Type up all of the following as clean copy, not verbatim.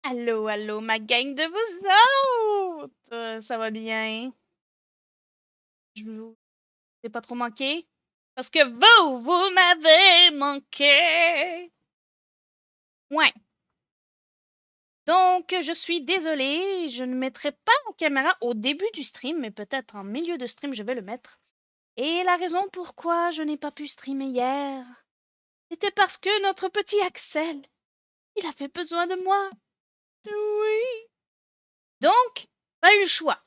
Allô, allô, ma gang de vous autres! Ça va bien? Je vous ai pas trop manqué? Parce que vous m'avez manqué! Ouais. Donc, je suis désolée, je ne mettrai pas la caméra au début du stream, mais peut-être en milieu de stream, je vais le mettre. Et la raison pourquoi je n'ai pas pu streamer hier, c'était parce que notre petit Axel, il avait besoin de moi. Oui. Donc, pas eu le choix.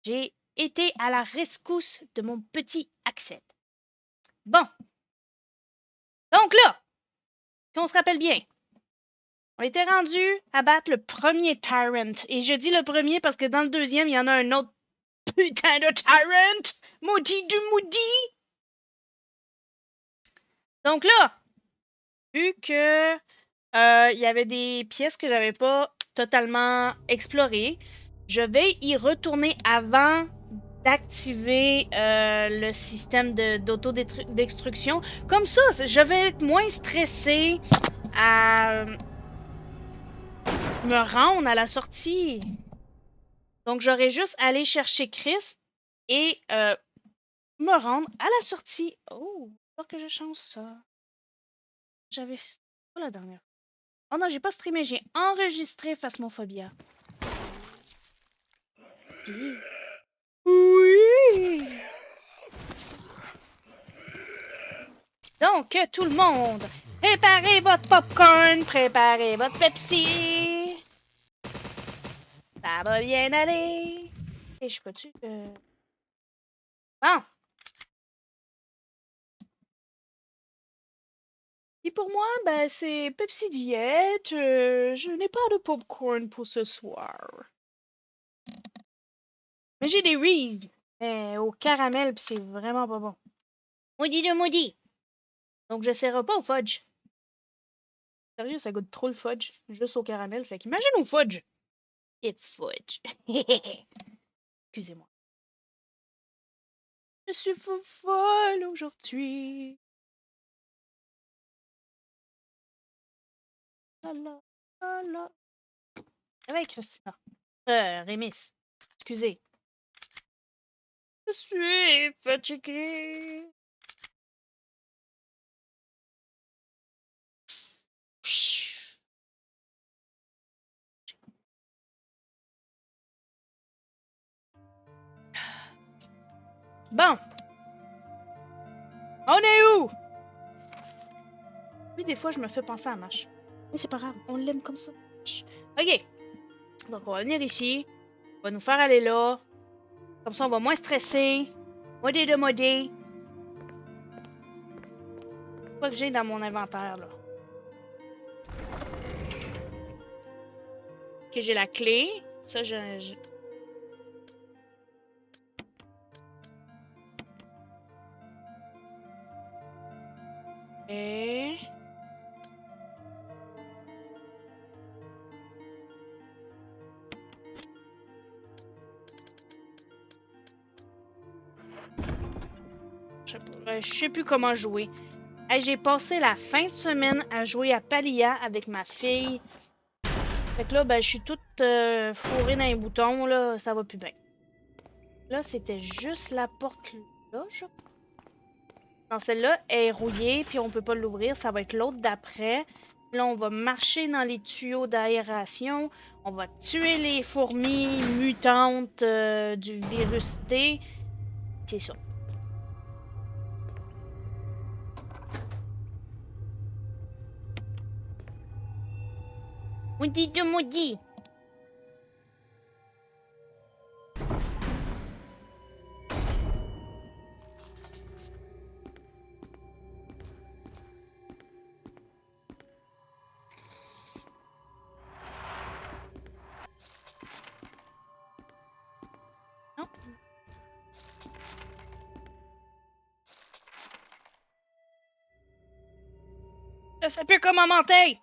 J'ai été à la rescousse de mon petit Axel. Bon. Donc là, si on se rappelle bien, on était rendu à battre le premier Tyrant. Et je dis le premier parce que dans le deuxième, il y en a un autre putain de Tyrant! Maudit du maudit! Donc là, vu que il y avait des pièces que j'avais pas totalement explorées, je vais y retourner avant d'activer le système d'auto-destruction. Comme ça, je vais être moins stressée à me rendre à la sortie. Donc, j'aurais juste à aller chercher Chris et me rendre à la sortie. Oh, faut que je change ça. J'avais pas la dernière. Oh non, j'ai pas streamé, j'ai enregistré Phasmophobia. Oui! Donc, tout le monde, préparez votre popcorn, préparez votre Pepsi. Ça va bien aller. Et je peux-tu... Bon. Et pour moi, ben, c'est Pepsi Diète. Je n'ai pas de popcorn pour ce soir. Mais j'ai des Reese au caramel, pis c'est vraiment pas bon. Maudit de maudit. Donc, je serai pas au fudge. Sérieux, ça goûte trop le fudge. Juste au caramel. Fait qu'imagine au fudge. Et fudge. Excusez-moi. Je suis folle aujourd'hui. La la la la. Ça va, Christina? Rémis. Excusez. Je suis fatiguée. Bon. On est où? Oui, des fois, je me fais penser à Mash. Mais c'est pas grave, on l'aime comme ça. Ok. Donc, on va venir ici. On va nous faire aller là. Comme ça, on va moins stresser. Modé de modé. Quoi que j'ai dans mon inventaire, là. Ok, j'ai la clé. Ça, je... Et... Je sais plus comment jouer. Hey, j'ai passé la fin de semaine à jouer à Palia avec ma fille. Fait que là, ben, je suis toute fourrée dans les boutons, là. Ça va plus bien. Là, c'était juste la porte là, je crois. Non, celle-là est rouillée, puis on peut pas l'ouvrir. Ça va être l'autre d'après. Là, on va marcher dans les tuyaux d'aération. On va tuer les fourmis mutantes du virus T. C'est ça. Maudit de maudit! Non? Je sais plus comment monter!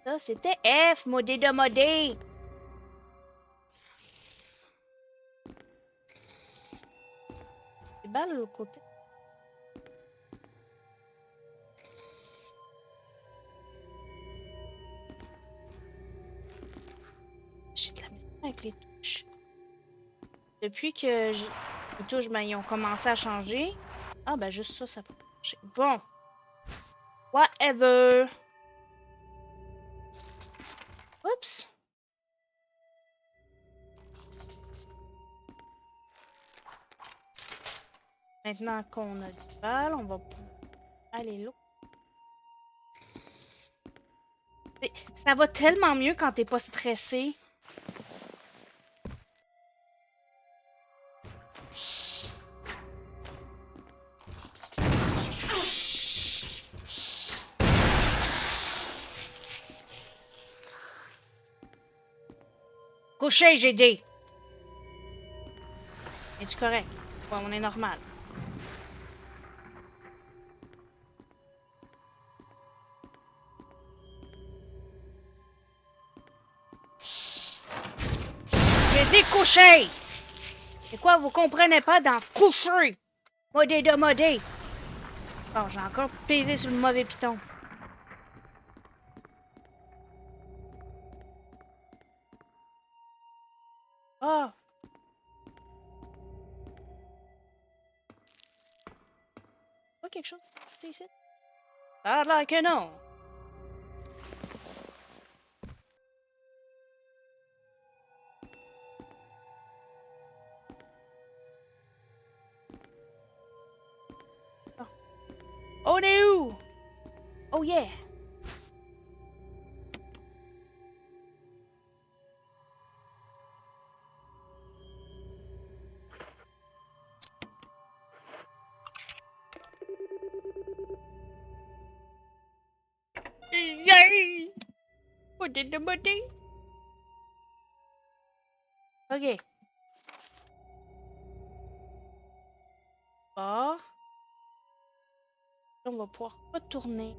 Ça, c'était F, modé de modé! balle de l'autre côté. J'ai de la misère avec les touches. Depuis que les touches, ben, ils ont commencé à changer. Ah, ben, juste ça, ça peut marcher. Bon. Whatever. Oups. Maintenant qu'on a des balles, on va aller là. Ça va tellement mieux quand t'es pas stressé. Couché, j'ai dit. Es-tu correct? Ouais, on est normal. J'ai dit coucher! C'est quoi, vous comprenez pas dans coucher? Modé de modé. Bon, j'ai encore pesé sur le mauvais piton. Ah! Pas quelque chose ici? Ça a l'air que non. On est où? Oh yeah! Yay! Modé de modé. Ok. Bon. On va pouvoir retourner.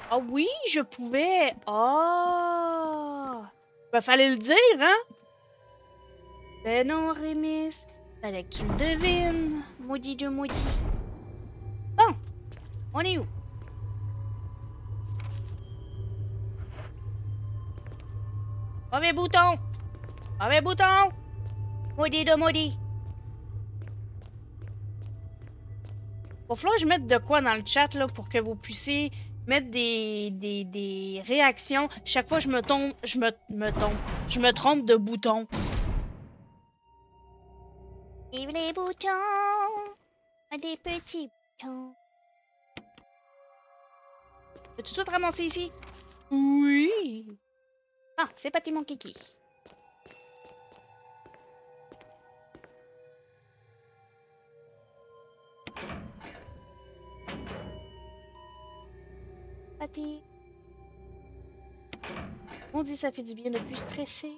Ah oui, je pouvais. Ah! Ben, fallait le dire, hein? Ben non, Rémis. Fallait que tu le devines. Maudit de maudit. Bon, on est où? Mauvais bouton! Mauvais bouton! Maudit de maudit. Va falloir que je mette de quoi dans le chat là, pour que vous puissiez mettre des réactions. Chaque fois que je me trompe de bouton. Vive les boutons! Des petits boutons. Peux-tu tout ramasser ici? Oui! Ah, c'est Patty mon kiki. Patty. On dit ça fait du bien de plus stresser.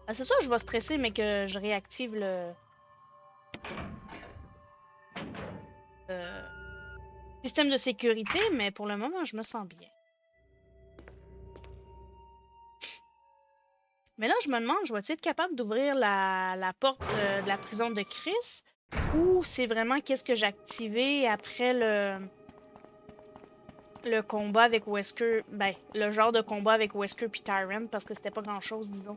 Ah, c'est sûr que je vais stresser, mais que je réactive le système de sécurité, mais pour le moment, je me sens bien. Mais là, je me demande, je vais-tu être capable d'ouvrir la porte de la prison de Chris? Ou c'est vraiment qu'est-ce que j'ai activé après le combat avec Wesker? Ben, le genre de combat avec Wesker puis Tyrant, parce que c'était pas grand-chose, disons.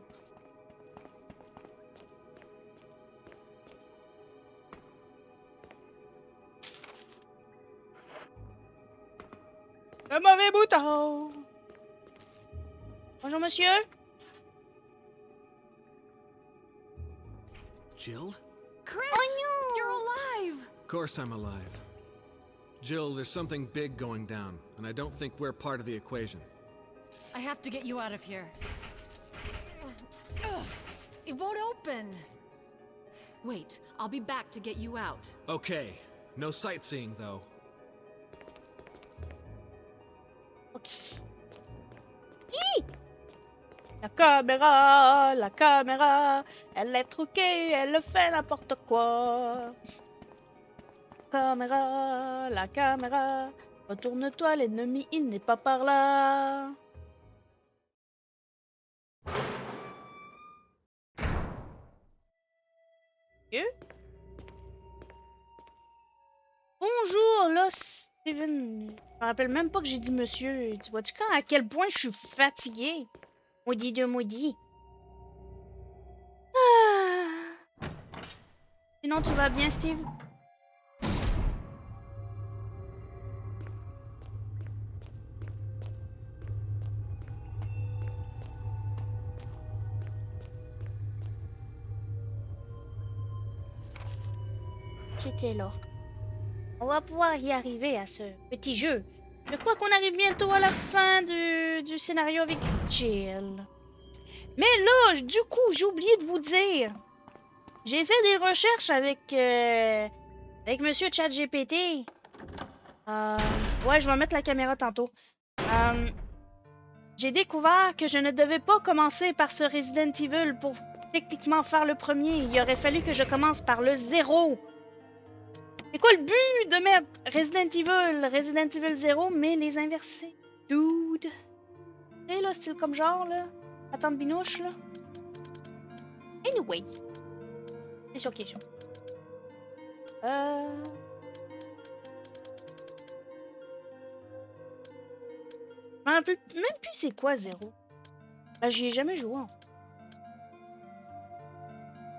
Un mauvais bouton! Bonjour, monsieur. Jill? Chris! Oh no! You're alive! Of course I'm alive. Jill, there's something big going down, and I don't think we're part of the equation. I have to get you out of here. Ugh, it won't open. Wait, I'll be back to get you out. Okay, no sightseeing though. Ok. Hi! La caméra, elle est truquée, elle fait n'importe quoi. caméra, la caméra. Retourne-toi, l'ennemi, il n'est pas par là. Monsieur? Bonjour, là, Steven. Je me rappelle même pas que j'ai dit monsieur. Tu vois-tu quand à quel point je suis fatiguée? Maudit de maudit. Ah. Sinon, tu vas bien, Steve? C'était là. On va pouvoir y arriver à ce petit jeu. Je crois qu'on arrive bientôt à la fin du scénario avec Jill. Mais là, du coup, j'ai oublié de vous dire. J'ai fait des recherches avec Monsieur ChatGPT. Ouais, je vais mettre la caméra tantôt. J'ai découvert que je ne devais pas commencer par ce Resident Evil pour techniquement faire le premier. Il aurait fallu que je commence par le 0. C'est quoi le but de mettre Resident Evil 0, mais les inverser? Dude. Tu sais, là, style comme genre, là. Attendre binouche, là. Anyway. C'est sur question. Je me rappelle même plus c'est quoi 0. J'y ai jamais joué, en fait.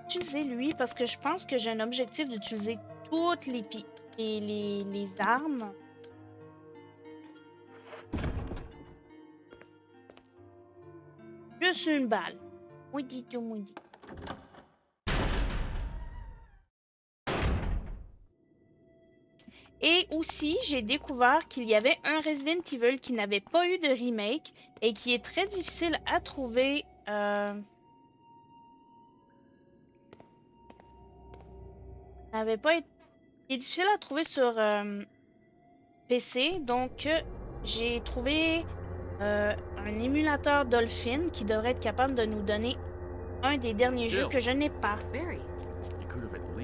Utiliser lui, parce que je pense que j'ai un objectif d'utiliser toutes les armes. Juste une balle. Maudit tout maudit. Et aussi, j'ai découvert qu'il y avait un Resident Evil qui n'avait pas eu de remake et qui est très difficile à trouver. N'avait pas été. Il est difficile à trouver sur PC, donc j'ai trouvé un émulateur Dolphin qui devrait être capable de nous donner un des derniers jeux que je n'ai pas. Barry.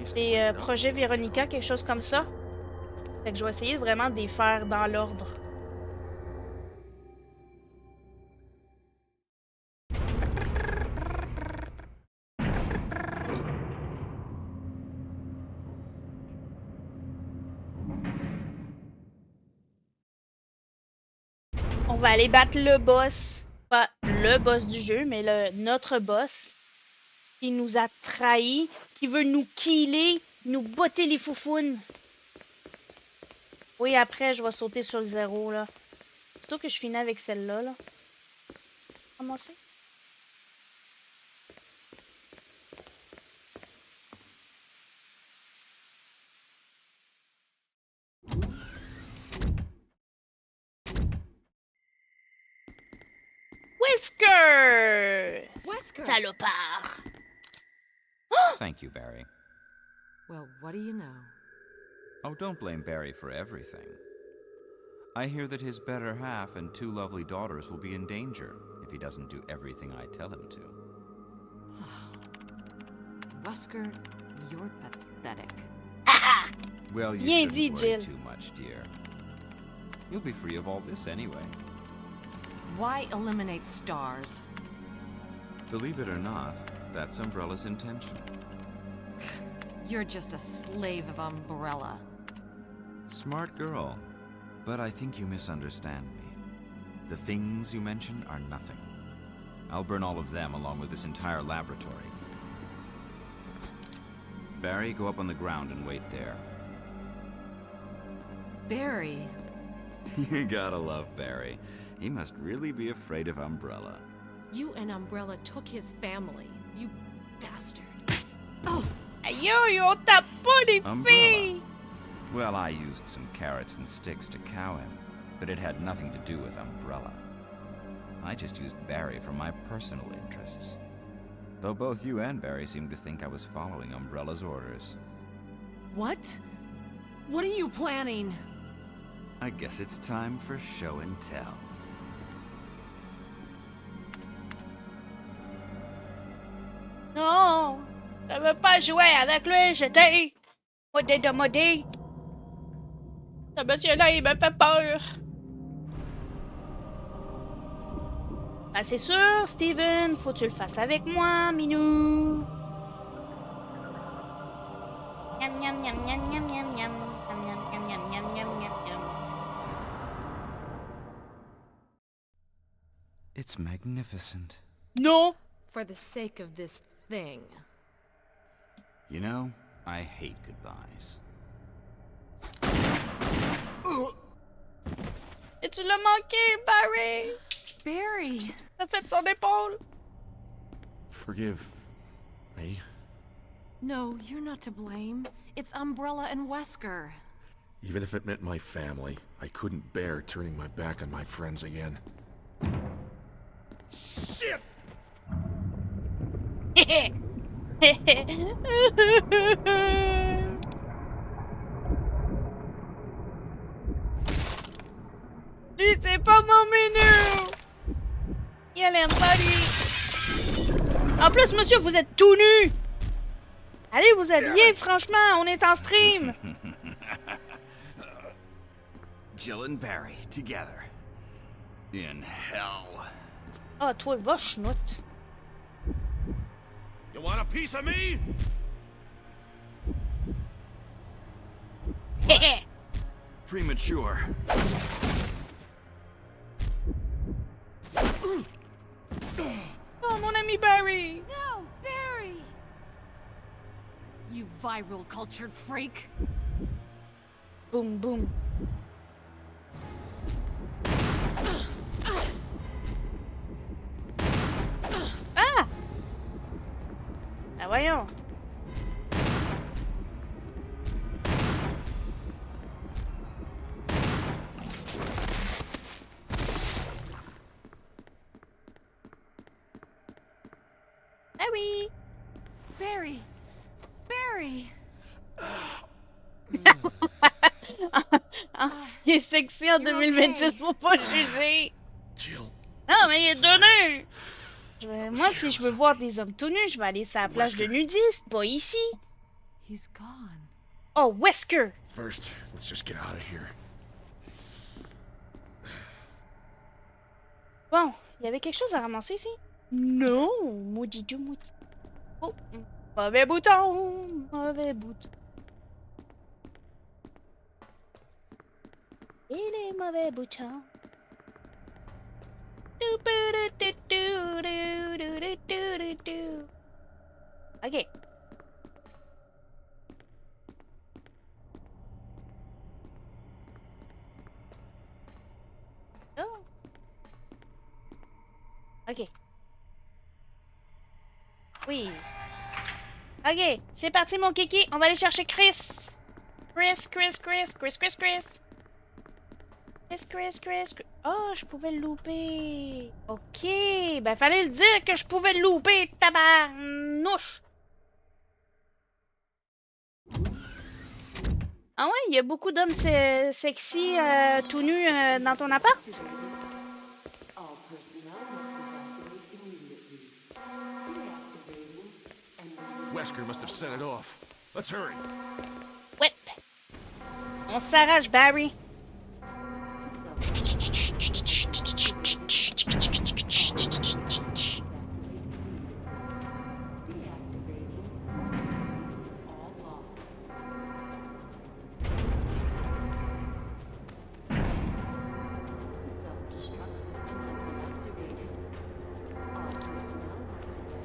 C'est Projet Veronica, quelque chose comme ça. Fait que je vais essayer vraiment de les faire dans l'ordre. On va aller battre le boss. Pas le boss du jeu, mais notre boss. Qui nous a trahis. Qui veut nous killer. Nous botter les foufounes. Oui, après, je vais sauter sur le 0, là. Surtout que je finis avec celle-là, là. Comment c'est? Wesker! Wesker! Salopard! Thank you, Barry. Well, what do you know? Oh, don't blame Barry for everything. I hear that his better half and 2 lovely daughters will be in danger if he doesn't do everything I tell him to. Wesker, you're pathetic. Well, you Bien shouldn't dit, worry Jill. too much, dear. You'll be free of all this anyway. Why eliminate stars? Believe it or not, that's Umbrella's intention. You're just a slave of Umbrella. Smart girl. But I think you misunderstand me. The things you mention are nothing. I'll burn all of them along with this entire laboratory. Barry, go up on the ground and wait there. Barry. You gotta love Barry. He must really be afraid of Umbrella. You and Umbrella took his family. You bastard. Oh! Yo, yo, t'as pas les Umbrella. filles! Well, I used some carrots and sticks to cow him, but it had nothing to do with Umbrella. I just used Barry for my personal interests. Though both you and Barry seem to think I was following Umbrella's orders. What? What are you planning? I guess it's time for show and tell. Non, je veux pas jouer avec lui, j'étais modé de modé. Ce monsieur-là, il me fait peur. Ben, c'est sûr, Steven, faut que tu le fasses avec moi, minou. Miam, miam, miam, miam, miam, miam, miam. Miam, miam, miam, miam, miam, miam, miam, miam. It's magnificent. Non! For the sake of this thing. You know, I hate goodbyes. Et tu l'as manqué, Barry! Barry! T'as fait son épaule! Forgive me. No, you're not to blame. It's Umbrella and Wesker. Even if it meant my family, I couldn't bear turning my back on my friends again. Shit! Lui, c'est pas mon minou! Il aime pas lui! En plus, monsieur, vous êtes tout nu! Allez vous habiller, franchement, on est en stream! Jill and Barry together. In hell. Ah, toi, va chenoute. You want a piece of me? Hé Premature. Oh, mon ami Barry! No, Barry! You viral cultured freak. Boum, boum. Ah! Ah, voyons. Ah oui! Barry! Barry! Il est sexy en You're 2026, okay. faut pas le juger! Jill. Non, mais il est tout nu! Moi, si je veux voir des hommes tout nus, je vais aller sur la plage de nudistes, pas ici! He's gone. Oh, Wesker! First, let's just get out of here. Bon, il y avait quelque chose à ramasser ici? Non, maudit Dieu, maudit. Oh, mauvais bouton, mauvais bouton. Et les mauvais boutons. Ok. Oh. Ok. Oui. Ok, c'est parti mon kiki, on va aller chercher Chris. Chris. Oh, je pouvais le louper. Ok, ben fallait le dire que je pouvais le louper, tabarnouche. Ah ouais, il y a beaucoup d'hommes sexy tout nus dans ton appart? Wesker must have set it off. Let's hurry. Ouais. On s'arrache, Barry.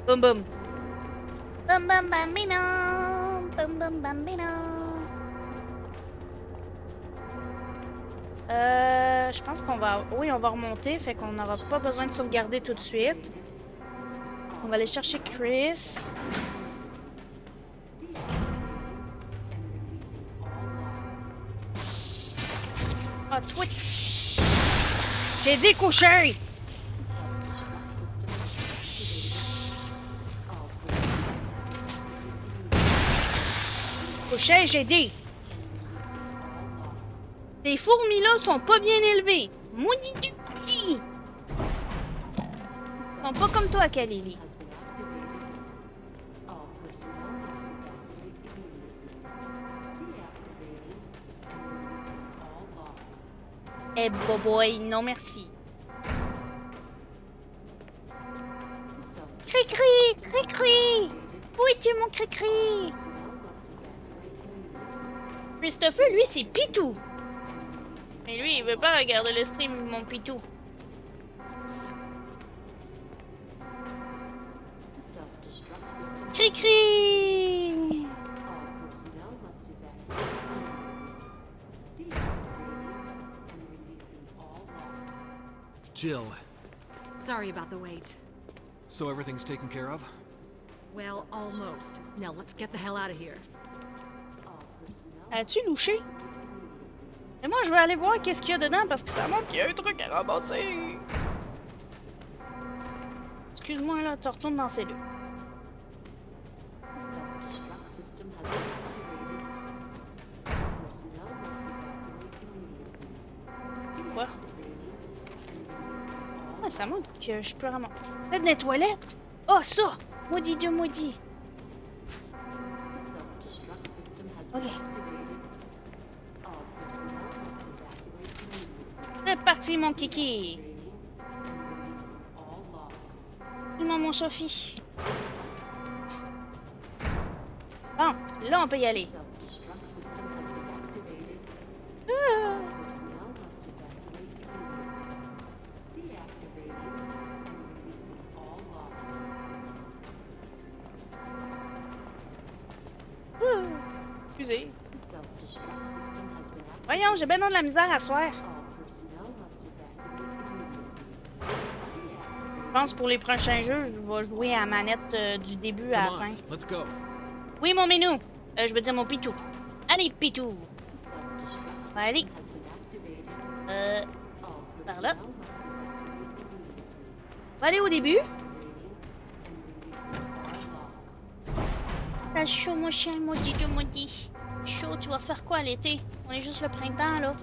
Boum boum. Bum bum bambino. Bum bum bambino. Je pense qu'on va... Oui, on va remonter, fait qu'on n'aura pas besoin de sauvegarder tout de suite. On va aller chercher Chris. Ah, toi... J'ai dit coucher! Coucher, j'ai dit! Ces fourmis-là sont pas bien élevées. Maudit du petit! Ils sont pas comme toi, Kalili. Eh boy, non merci. Cri-cri! Cri-cri! Où es-tu mon cri-cri? Christopher, lui, c'est Pitou. Mais lui, il veut pas regarder le stream, mon Pitou. Cri-cri! Jill, Sorry about the wait. so everything's taken care of? Well, almost. Now let's get the hell out of here. As-tu louché? Et moi, je vais aller voir qu'est-ce qu'il y a dedans parce que ça montre qu'il y a un truc à ramasser. Excuse-moi, là, tu retournes dans ces deux. Quoi? Ah, ça montre que je peux ramasser. Peut-être des toilettes? Oh, ça! Maudit Dieu maudit. Ok. C'est parti, mon kiki. Dis-moi, mon Sophie. Bon, là, on peut y aller. Ah. Excusez. Voyons, j'ai ben non de la misère à soir. Je pense pour les prochains jeux, je vais jouer à la manette du début à la Come fin. on, let's go. Oui, mon minou. Je veux dire mon pitou. Allez, pitou. Allez. Par là. On va aller au début. T'as chaud, mon chien, maudit, Dieu maudit. Chaud, tu vas faire quoi l'été? On est juste le printemps, là.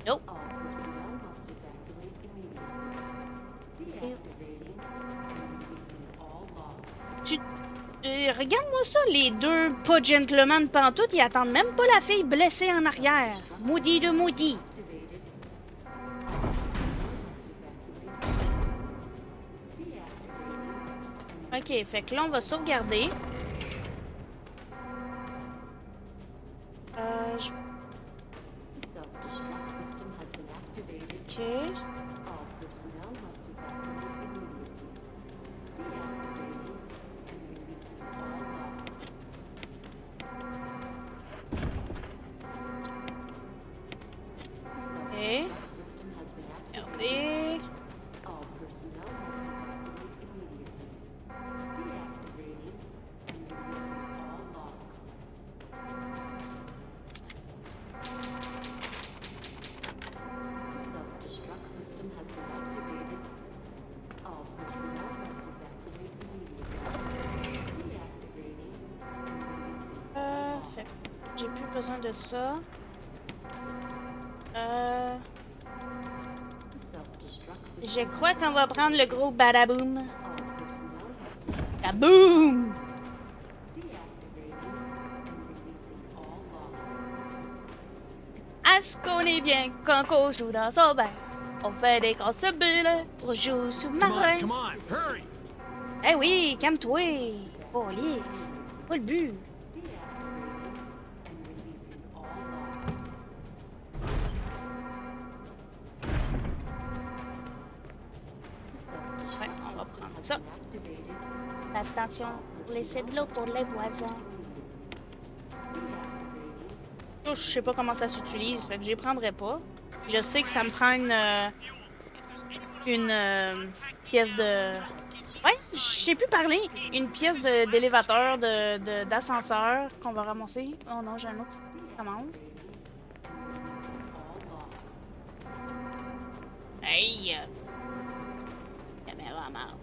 Nope. Regarde-moi ça, les deux pas gentlemen pantoute, ils attendent même pas la fille blessée en arrière. Maudit de maudit. Ok, fait que là, on va sauvegarder. Ok. Ok. Regardez. Fait que j'ai plus besoin de ça. Je crois qu'on va prendre le gros badaboom. Kaboom! Est-ce qu'on est bien quand on joue dans son bain? On fait des grosses bulles, on joue sous-marin. Come on, hurry! Eh oui, calme-toi. Police. Pas le but. Ouais, on va prendre ça. Attention, laissez de l'eau pour les voisins. Oh, je sais pas comment ça s'utilise, fait que je les prendrai pas. Je sais que ça me prend une pièce de... Ouais, je sais plus parler. Une pièce d'élévateur, d'ascenseur qu'on va ramasser. Oh non, j'ai un autre commande. Hey! Caméra marre.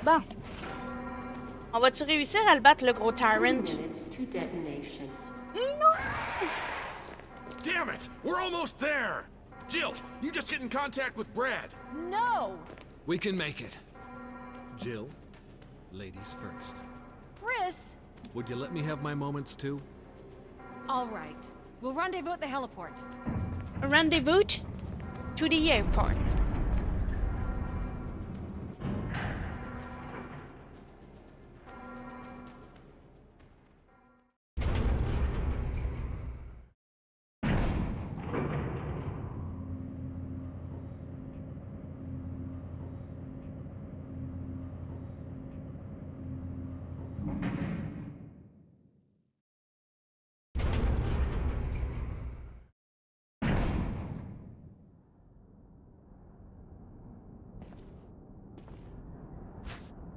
Bon. On va-tu réussir à le battre, le gros 3 Tyrant? minutes to detonation. Damn it! We're almost there! Jill, you just get in contact with Brad. No! We can make it. Jill, ladies first. Chris! Would you let me have my moments too? All right. We'll rendezvous at the heliport. Rendezvous to the airport.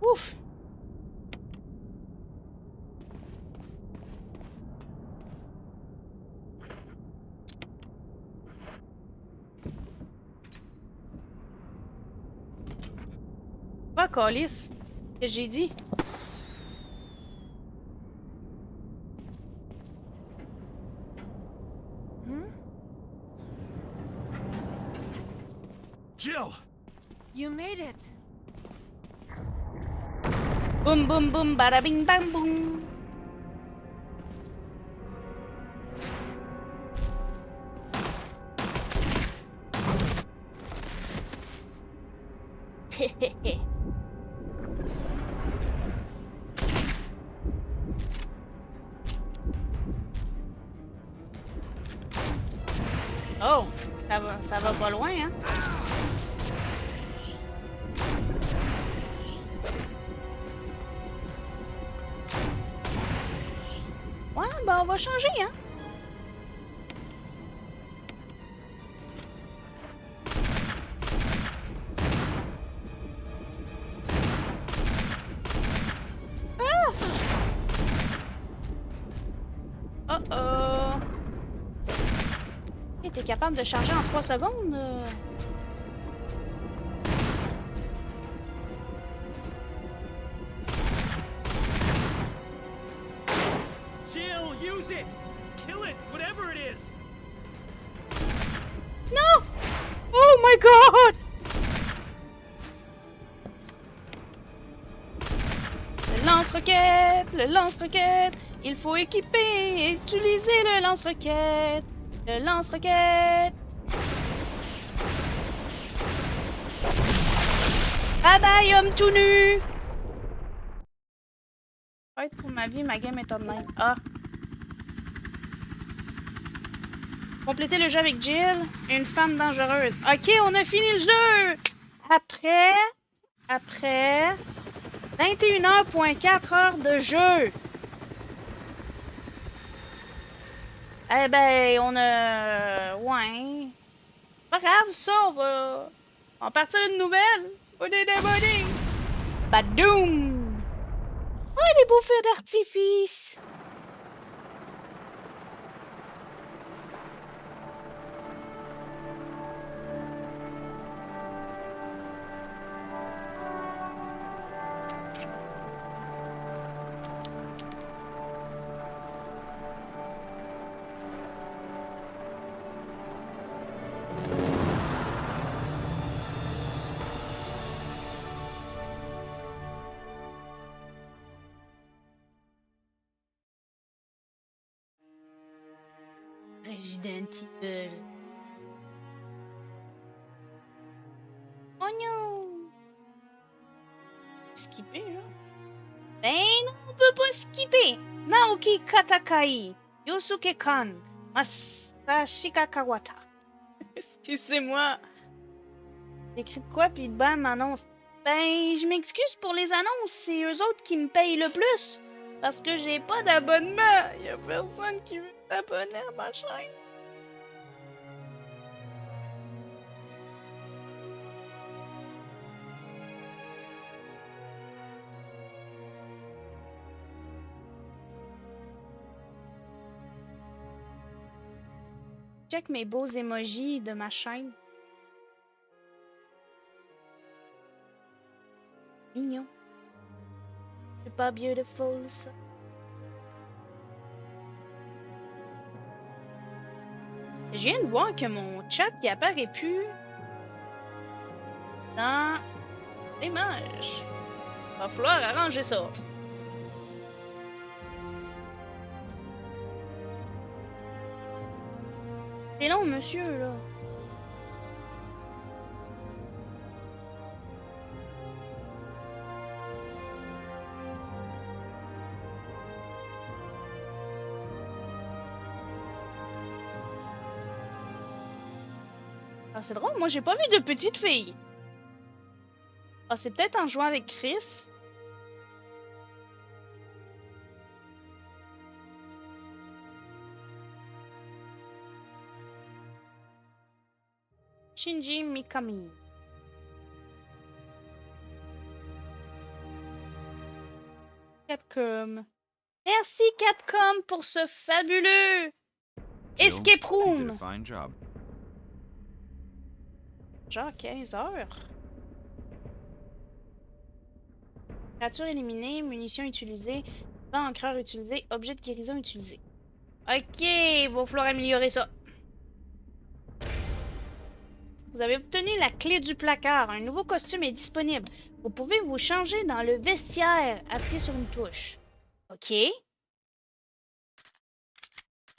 Ouf! Pas calice. Qu'est-ce que j'ai dit? Jill! You made it. Boum boum boum, bada bing bang boum. Hehehe. Oh, ça va pas loin, hein? Ouais, ben on va changer, hein? Ah! Oh oh! Et t'es capable de charger en 3 secondes? Jill, use it! Kill it, whatever it is! Non! Oh my god! Le lance-roquette! Il faut équiper et utiliser le lance-roquette! Le lance-roquette! Bye bye, homme tout nu! Fight pour ma vie, ma game est online. Ah! Compléter le jeu avec Jill, une femme dangereuse. Ok, on a fini le jeu! Après 21h.4 heures de jeu. Eh ben, on a... Ouais. Pas grave, ça, on va partir une nouvelle. Badoum! Oh, des beaux feux d'artifice! Resident Evil. Oh non! Skipper, là? Ben non, on peut pas skipper! Naoki Katakai, Yosuke Kan, Masashika Kawata. Excusez-moi. J'écris de quoi, puis bam, m'annonce. Ben, je m'excuse pour les annonces, c'est eux autres qui me payent le plus. Parce que j'ai pas d'abonnement. Y a personne qui veut s'abonner à ma chaîne. Check mes beaux emojis de ma chaîne. Mignon. C'est pas beautiful, ça. Je viens de voir que mon chat qui apparaît plus dans l'image. Va falloir arranger ça. C'est long, monsieur, là. Ah, c'est drôle, moi j'ai pas vu de petite fille. Ah, c'est peut-être en jouant avec Chris. Shinji Mikami. Capcom. Merci Capcom pour ce fabuleux Jill, escape you did room. a fine job. Genre 15 heures. Créature éliminée, munitions utilisées, vent encreur utilisé, objet de guérison utilisé. Ok, il va falloir améliorer ça. Vous avez obtenu la clé du placard. Un nouveau costume est disponible. Vous pouvez vous changer dans le vestiaire. Appuyez sur une touche. Ok.